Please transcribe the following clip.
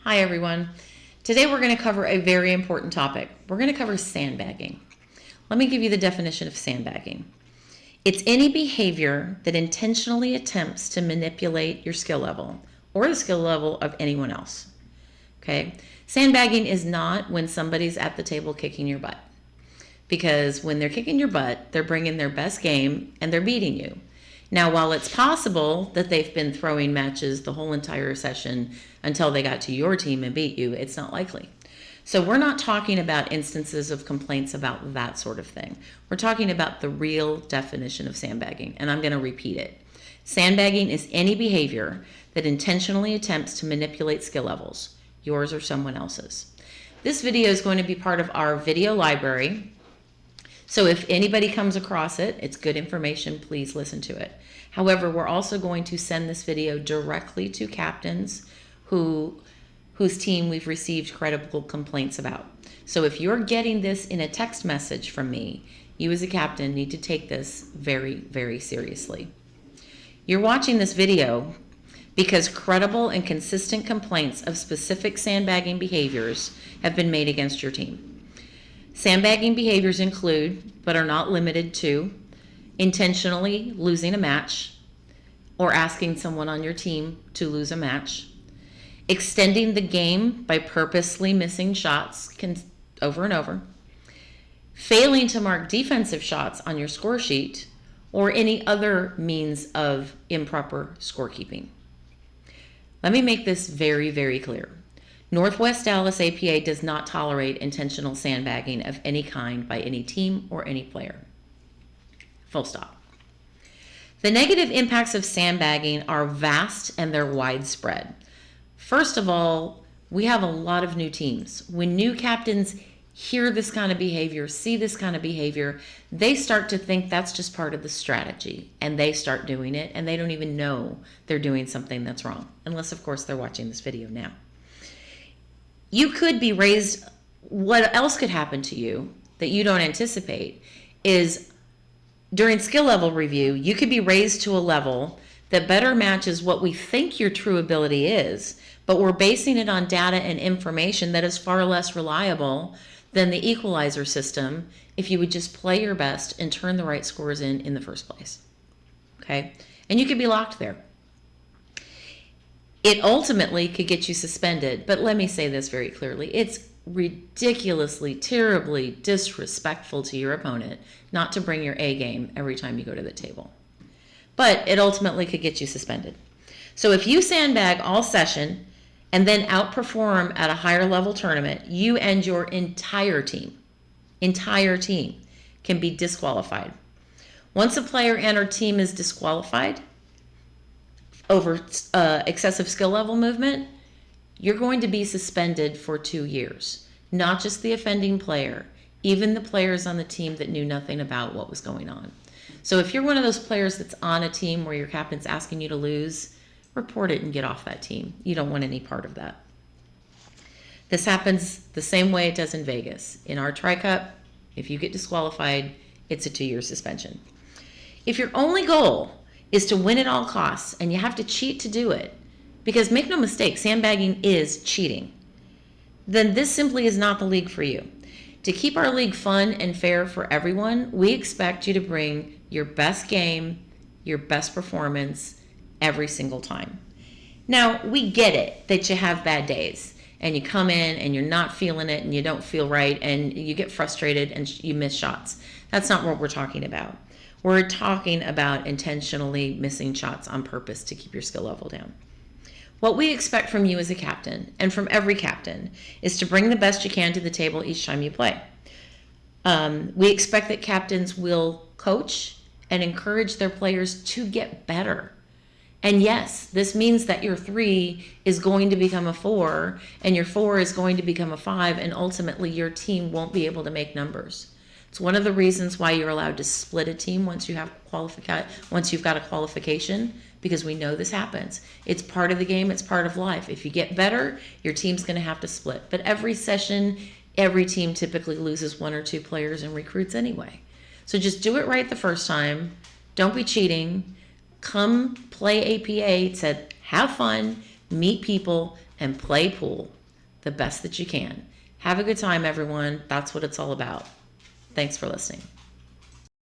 Hi everyone. Today we're going to cover a very important topic. We're going to cover sandbagging. Let me give you the definition of sandbagging. It's any behavior that intentionally attempts to manipulate your skill level or the skill level of anyone else. Okay? Sandbagging is not when somebody's at the table kicking your butt. Because when they're kicking your butt, they're bringing their best game and they're beating you. Now, while it's possible that they've been throwing matches the whole entire session until they got to your team and beat you, it's not likely. So we're not talking about instances of complaints about that sort of thing. We're talking about the real definition of sandbagging, and I'm going to repeat it. Sandbagging is any behavior that intentionally attempts to manipulate skill levels, yours or someone else's. This video is going to be part of our video library. So if anybody comes across it, it's good information, please listen to it. However, we're also going to send this video directly to captains whose team we've received credible complaints about. So if you're getting this in a text message from me, you as a captain need to take this very, very seriously. You're watching this video because credible and consistent complaints of specific sandbagging behaviors have been made against your team. Sandbagging behaviors include, but are not limited to, intentionally losing a match or asking someone on your team to lose a match, extending the game by purposely missing shots over and over, failing to mark defensive shots on your score sheet, or any other means of improper scorekeeping. Let me make this very, very clear. Northwest Dallas APA does not tolerate intentional sandbagging of any kind by any team or any player. Full stop. The negative impacts of sandbagging are vast and they're widespread. First of all, we have a lot of new teams. When new captains hear this kind of behavior, see this kind of behavior, they start to think that's just part of the strategy, and they start doing it, and they don't even know they're doing something that's wrong, unless, of course, they're watching this video now. You could be raised, what else could happen to you that you don't anticipate is during skill level review, you could be raised to a level that better matches what we think your true ability is, but we're basing it on data and information that is far less reliable than the equalizer system if you would just play your best and turn the right scores in the first place. Okay? And you could be locked there. It ultimately could get you suspended, but let me say this very clearly. It's ridiculously, terribly disrespectful to your opponent not to bring your A game every time you go to the table. But it ultimately could get you suspended. So if you sandbag all session and then outperform at a higher level tournament, you and your entire team can be disqualified. Once a player and or team is disqualified over excessive skill level movement, you're going to be suspended for 2 years. Not just the offending player, even the players on the team that knew nothing about what was going on. So if you're one of those players that's on a team where your captain's asking you to lose, report it and get off that team. You don't want any part of that. This happens the same way it does in Vegas. In our Tri-Cup, if you get disqualified, it's a 2-year suspension. If your only goal is to win at all costs and you have to cheat to do it, because make no mistake, sandbagging is cheating, then this simply is not the league for you. To keep our league fun and fair for everyone, we expect you to bring your best game, your best performance every single time. Now, we get it that you have bad days and you come in and you're not feeling it and you don't feel right and you get frustrated and you miss shots. That's not what we're talking about. We're talking about intentionally missing shots on purpose to keep your skill level down. What we expect from you as a captain, and from every captain, is to bring the best you can to the table each time you play. We expect that captains will coach and encourage their players to get better. And yes, this means that your 3 is going to become a 4, and your 4 is going to become a 5, and ultimately your team won't be able to make numbers. It's one of the reasons why you're allowed to split a team once you've got a qualification, because we know this happens. It's part of the game, it's part of life. If you get better, your team's going to have to split. But every session, every team typically loses 1 or 2 players and recruits anyway. So just do it right the first time. Don't be cheating. Come play APA to have fun, meet people, and play pool the best that you can. Have a good time, everyone. That's what it's all about. Thanks for listening.